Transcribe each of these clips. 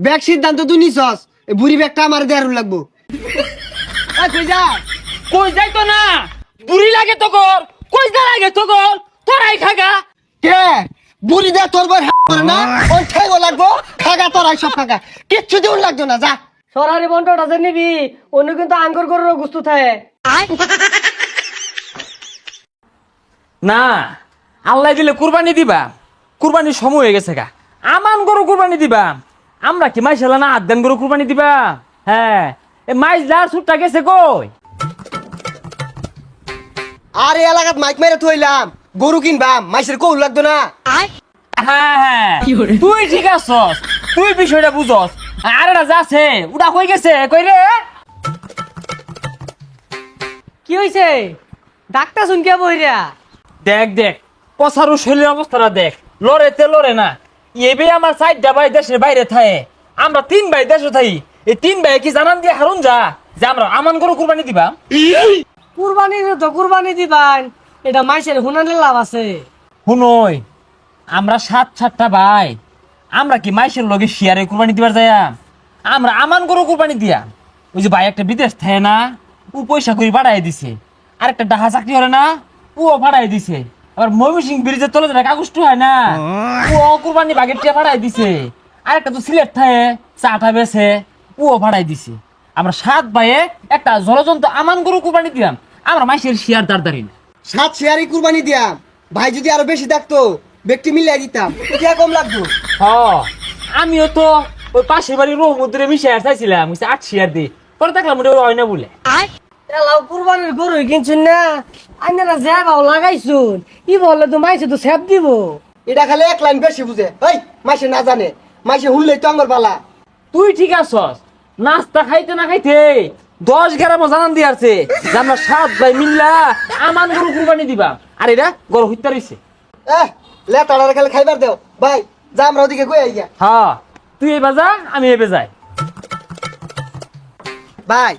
Bag সিদ্ধান্ত তুই নিছস, এই বুড়ি ব্যাগটা আমার দেয়ার লাগবো। কই যা? কই যাই তো না, বুড়ি লাগে তো কর, কই যা লাগে তো কর, তোরাই খাগা। কে বুড়ি দে তোর বই করে না, ওই ঠেগো লাগবো, খাগা তোরাই সব খাগা, কিচ্ছু দিউন লাগতো না, যা। সরারি বন্টটা যে নিবি অন্য কিন্তু আঙ্গুর গরুর গুস্তু থাকে। না, আল্লাহ দিলে কুরবানি দিবা, কুরবানির সময় হয়ে গেছে গা। আমান গরু কুরবানি দিবা, আমরা কি মাইশালা না আদান গরু কুরবানি দিবা? হ্যাঁ, এ মাইজলার ছুটটা গেছে কই? আর এই এলাকাত মাইক মেরে থইলাম, গরু কিনবাম, মাইসের কৌল লাগতো না। হ্যাঁ হ্যাঁ, তুই ঠিক আছস, তুই বিষয়টা বুঝস। আরে না যাচ্ছে, ওটা কই গেছে কই রে? কি হইছে? ডাক্তার শুন কে বইরা? দেখ দেখ, পসারু শরীরের অবস্থাটা দেখ, লড়েতে লড়ে না। এবে আমার চারটা ভাই দেশের বাইরে থাকে, আমরা 3 ভাই দেশে থাকি। এই 3 ভাই কি জানান দিয়ে হারুন যা যে আমরা আমান গরু কুরবানি দিবা? কুরবানি তো কুরবানি দিবান, এটা মাইসের হুনানের লাভ আছে। শুনই, আমরা 7-7টা ভাই, আমরা কি মাইশের লগে শিয়ারে কুরবানি দিবার যাইয়া? আমরা আমান গরু কুরবানি দিয়া। ওই যে ভাই একটা বিদেশ থাকে না, ও পয়সা করে বাড়াই দিছে। আর একটা ডাহা চাকরি হলে না, ও বাড়াই দিছে। আবার ময়মনসিং ব্রিজের তলে যেটা কাগজটা হয় না, ও কুরবানি বাগের টিয়া বাড়াই দিছে। আর একটা তো সিলেট থাকে, চাটা বেছে, ও বাড়াই দিছে। আমরা 7 ভাইয়ে একটা জলজন্ত আমান গরু কুরবানি দিলাম। আমরা মাইশের শিয়ার দাঁড় না। 7 শেয়ারই কুরবানি দিয়াম, ভাই যদি আরো বেশি থাকতো ব্যক্তি মিলাই দিতাম, কে কম লাগতো। হ, আমিও তো ওই পাশের বাড়ির রহমতুরে মিশে চাইছিলাম 8 শেয়ার দিই, পরে দেখলাম ওটা হয় না বলে। এলাও কুরবানির গরু কিনছুন না, আইনারা যা বাও লাগাইছুন, ই বলে তো মাইসে তো সেব দিব। এটা খালি এক লাইন বেশি বুঝে, এই মাইসে না জানে, মাইসে হুনলেই তো আঙ্গর পালা। তুই ঠিক আছস, নাস্তা খাইতে না খাইতে 10 গ্রামও জানান দিয়ে আছে যে আমরা 7 ভাই মিল্লা আমান গরু কুরবানি দিবা। আর এটা গরু হত্যা রইছে। লেটাড়ার খালি খাইবার দেও ভাই, যা আমরা ওদিকে কই আইয়া। হ্যাঁ, তুই এবার যা, আমি এবার যাই। ভাই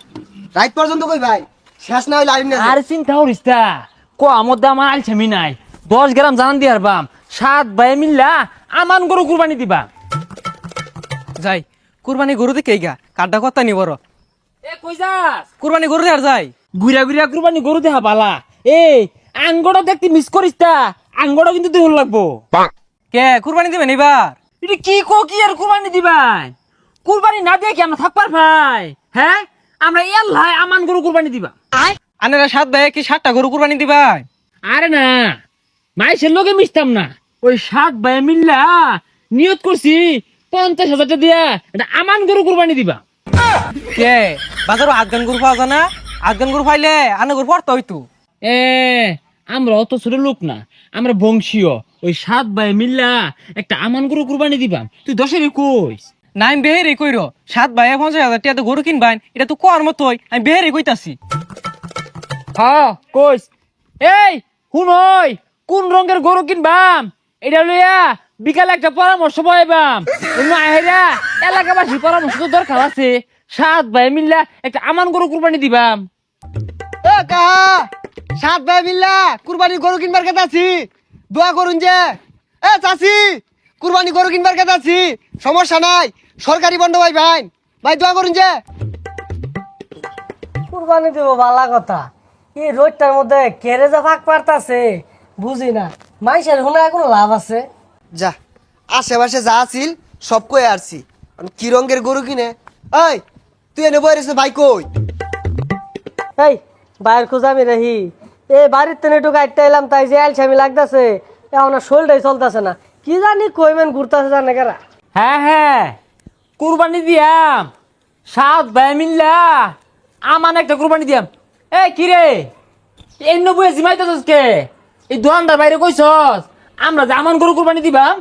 রাত পর্যন্ত কই ভাই, শেষ না হইলে আইম না। আর চিন্তা করিস তা, আমার দাম আমার আলছামি নাই। 10 গ্রাম জানান দিয়ে হারবাম, 7 ভাই মিল্লা আমান গরু কুরবানি দিবা। যাই কুরবানি গরু দেখে গা কাঠটা কথা নি বড় এ কই যাস? কুরবানি গরু আর যাই গুড়া গুড়া কুরবানি গরু দেখা পালা। এই আঙ্গটা দেখতে মিস করিস তা, আঙ্গটা কিন্তু দেহ লাগবো। কে কুরবানি দিবেন এবার? এটা কি কি আর কুরবানি দিবাই? কুরবানি না দিয়ে কি আমরা থাকবার ভাই? হ্যাঁ, আমরা এল্লাই আমান গরু কুরবানি দিবা। আনেরা 7 ভাই কি 7টা গরু কুরবানি দিবা? আরে না, মাইসের লোকে মিশতাম না। ওই 7 ভাই মিল্লা নিয়ত করছি 50,000 টাকা দিয়া এটা আমান গরু কুরবানি দিবা। কে বাজারও আটগান গরু পাওয়া যায় না? আটগান গরু পাইলে আনে গরু পড়তে হইতো। এ আমরা অত ছোট লোক না, আমরা বংশীয়। ওই 7 ভাই মিল্লা একটা আমান গরু কুরবানি দিবা। তুই 10-এর কইস নাইম বেহেরে কইরো 7 ভাই 50,000 টাকা গরু কিনবাইন, এটা তো কোয়ার মতোই আমি বেহেরে কইতাছি। হ্যাঁ কইস। এই শুনই, কোন রঙের গরু কিনবাম এটা লইয়া বিকালে একটা পরামর্শ পাইবাম। আহেরা এলাকাবাসীর পরামর্শ তো দরকার আছে। 7 ভাই মিল্লা একটা আমান গরু কুরবানি দিবাম। এ কাহা 7 ভাই মিল্লা কুরবানি গরু কিনবার কথা আছি, দোয়া করুন যে। এ চাচি কুরবানি গরু কিনবার কথা আছি, সমস্যা নাই, সরকারি বন্ধ ভাই ভাই, ভাই দোয়া করুন যে। কুরবানি দিব ভালা কথা, এই রোডটার মধ্যে কেড়ে যা ফাঁক পারতাছে বুঝি না, মাইসের হুনায় কোনো লাভ আছে? যা আশেপাশে যা আছিল সব কই আসছি, কি রঙের গরু কিনে। এই তুই এনে বই রেছে ভাই কই? এই বাইরের খোঁজ আমি রাহি, এই বাড়ির তেনে একটু গাইতে এলাম, তাই যে আলসামি লাগতেছে, এখন শরীরটাই চলতেছে না, কি জানি কইমেন ঘুরতেছে জানে কেরা। হ্যাঁ হ্যাঁ, কুরবানি দিয়াম 7 ভাই মিল্লা আমান একটা কুরবানি দিয়াম। এ কি রে, এই 90 জিমাইতেছস কে? এই দোকানদার বাইরে কইছস আমরা যে আমান গরু কুরবানি দিবাম?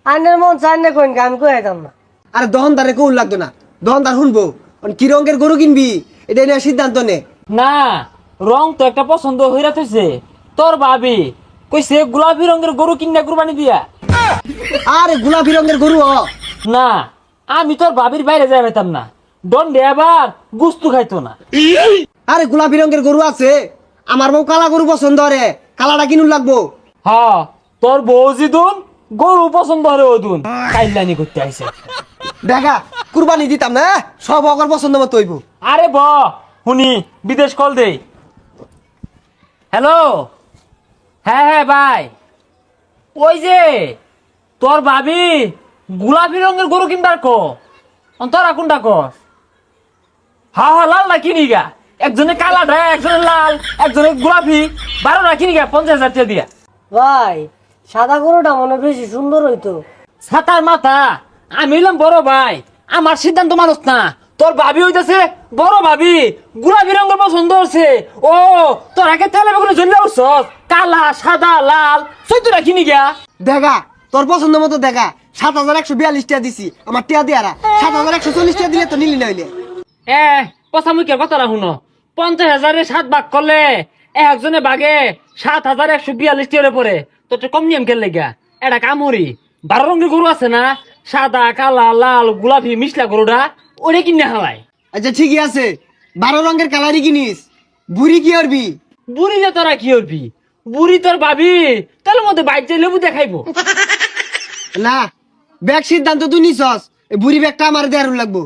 আইনের মন চাই না কইন আমি কই আইতাম না। আরে দহনদারে কৌল লাগতো না, দহনদার শুনবো কি রঙের গরু কিনবি এটা নিয়ে সিদ্ধান্ত নে। না, রং তো একটা পছন্দ হইরা থইছে তোর ভাবি, কইছে গোলাপি রঙের গরু কিনা কুরবানি দিয়া। আরে গোলাপি রঙের গরু না, আমি তোর ভাবির বাইরে যাই পাইতাম না, দণ্ডে আবার গুস্তু খাইতো না। আরে গোলাপি রঙের গরু আছে, আমার বউ কালা গরু পছন্দ রে, কালাটা কিনুন লাগবো। হ্যাঁ, তোর বউ জিদুন গরু পছন্দ হরে ওদুন কাইলানি করতে আইছে। দেখা কুরবানি দিতাম না সব অগর পছন্দ মতো হইব। আরে শুনি বিদেশ কল দে। হ্যালো, হ্যাঁ হ্যাঁ ভাই, ওই যে তোর ভাবি গোলাপি রঙের গরু কিনবার তোরা কোনটা কস? হা হা লাল না কিনি গা, একজনে কালাটা একজনে লাল একজনে গোলাপি, 12টা কিনি গা 50,000 টাকা দিয়া। ভাই সাদা গরুটা মনে হয় বেশি সুন্দর হইতো। ছাতার মাথা, আমি হইলাম বড় ভাই, আমার সিদ্ধান্ত মানুষ না। তোর ভাবি হইতেছে বড় ভাবি, গোলাপি রঙের পছন্দ হচ্ছে। ও তোর আগে তেলে বেগুনে জ্বললে উঠছ, কালা সাদা লাল 14টা কিনি গা। দেখা তোর পছন্দ মতো দেখা 7,142 টাকা দিছি আমার টিয়া দিয়ারা 7,140 টাকা দিলে তো নিলি নইলে। পচা মুখের কথা শুনো, 50,000 7 ভাগ করলে একজনে বাগে 7,142 টাকা পরে। তোর তো কম নিয়ম খেললে গা। এটা কামড়ি 12 রঙের গরু আছে না, সাদা কালা লাল গোলাপি মিশলা গরুটা, ওরে কিনে হালায়। আচ্ছা ঠিকই আছে 12 রঙের কালারই কিনিস, বুড়ি কি করবি? বুড়ি যে তোরা কি করবি? বুড়ি তোর ভাবি তাহলে মধ্যে বাইক যে লেবু দেখাইবো। না ব্যাগ সিদ্ধান্ত তুই নিছস, এই বুড়ি ব্যাগটা আমার দেয়ার লাগবো।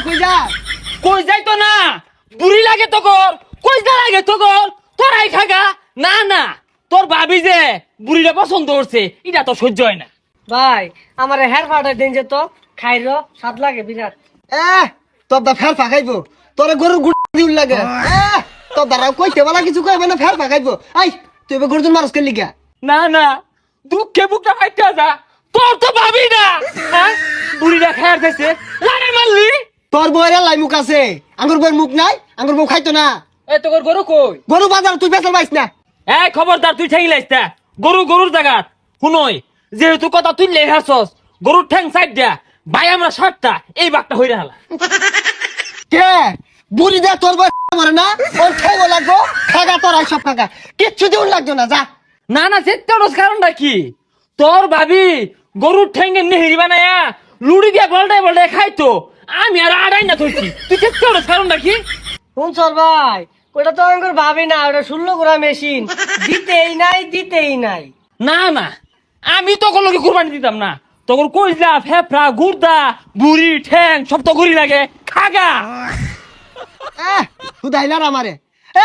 কই যা কই যাই তো না, বুড়ি লাগে তো কর, কই যা লাগে তো কর, তোরাই খাগা। না না, তোর ভাবি যে বুড়িটা পছন্দ করছে এটা তো সহ্য হয় না। ভাই আমার হেয়ার ফাটা দেন যে তো খাইর স্বাদ লাগে বিরাট। তোর দা ফের ফাঁকাইবো, তোর গরুর গুড় দিউল লাগে। তোর দ্বারা কইতে বলা কিছু কইবে না, ফের ফাঁকাইবো। আই তুই এবার গরুজন মানুষ কে লিগা? না না, দুঃখে বুকটা ফাইটা যা, তোর তো ভাবি না। হ্যাঁ, বুড়িটা খায়ার খাইছে লারে মারলি। তোর বউয়ের লাই মুখ আছে, আঙ্গুর বউয়ের মুখ নাই, আঙ্গুর বউ খাইতো না। এই তোর গরু কই? গরু বাজার তুই বেচার পাইস না। এই খবরদার, তুই ঠেঙি লাইস না। গরুর জায়গা শুনই, যেহেতু কথা তুই লেই হাসস, গরুর ঠ্যাং সাইড দিয়া ভাই আমরা 7টা এই বাঘটা হইরা হালা। কে বুড়ি দে তোর বউ মরে না, ওর খাইবো লাগবো, খাগা তোর আই সব খাগা, কিচ্ছু দিউল লাগতো না যা। না না, সেটার কারণটা কি? তোর ভাবি গরুর ঠ্যাঙ্গে নেহেরি বানায়া লুড়ি দিয়া বলটায় খাইতো, আমি আর আড়াই না ধরছি। তুই সেটার কারণটা কি? শুনছর ভাই ওটা তো আমার ভাবি না, ওটা 16 গোড়া মেশিন, দিতেই নাই। না না, আমি তখন লোকে কুরবানি দিতাম না। তখন কইলা ফেফড়া গুর্দা বুড়ি ঠ্যাং সব তো গড়ি লাগে খাগা। হুদাইলার আমারে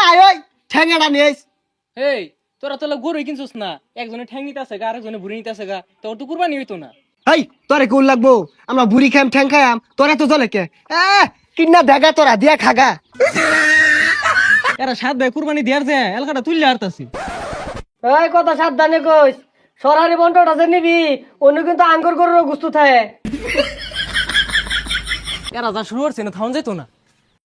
আয় ওই ঠ্যাঙ্গাটা নিয়েছ। এই তোরা তো গরু কিনছিস না, একজনে ঠ্যাং নিতে আছে গা, আরেকজনে বুড়ি নিতে আছে গা, তোর তো কুরবানি হইতো না। এই তোরে কোন লাগবো, আমরা বুড়ি খাইম ঠ্যাং খাইম, তোরা তো চলে কে? কিনা দেখা তোরা দিয়া খাগা। এরা 7 ভাই কুরবানি দেয়ার যে এলাকাটা তুললে হারতাছি। এই কথা সাবধানে কইস, সরারি বন্টটা যে নিবি অন্য কিন্তু আঙ্গুর গরুর গুস্তু থাকে। এরা যা শুরু করছে না থাউন যাইতো না।